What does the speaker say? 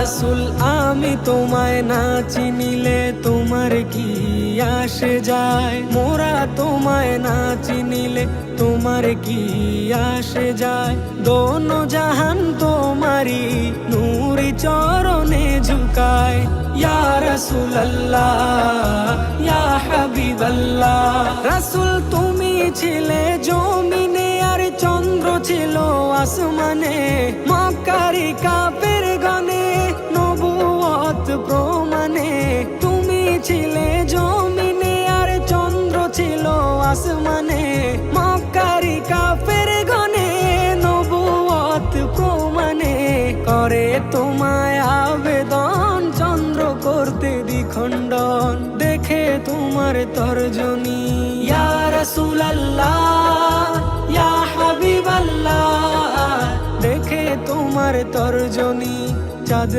রাসূল আমি তোমায় না চিনিলে তোমার কি আসে যায়, মোরা তোমায় না চিনিলে তোমার কি আসে যায়। দোনো জাহান তোমারি নূরি চরণে ঝুকায়। ইয়া রাসূলুল্লাহ ইয়া হাবিবাল্লাহ। রাসূল তুমি ছিলে জমিনে আর চন্দ্র ছিল আসমানে, মক্কারি কাফের গনে নবুয়ত প্রমাণে। তুমি ছিলে জমিনে আর চন্দ্র ছিল আসমানে, মক্কারি কাফের গনে নবুয়ত প্রমাণে। করে তোমায় আবেদন চন্দ্র করতে দ্বিখণ্ডন, দেখে তোমার তর্জনী। ইয়া রাসূলুল্লাহ ইয়া হাবিবাল্লাহ, দেখে তোমার তর্জনী চাঁদ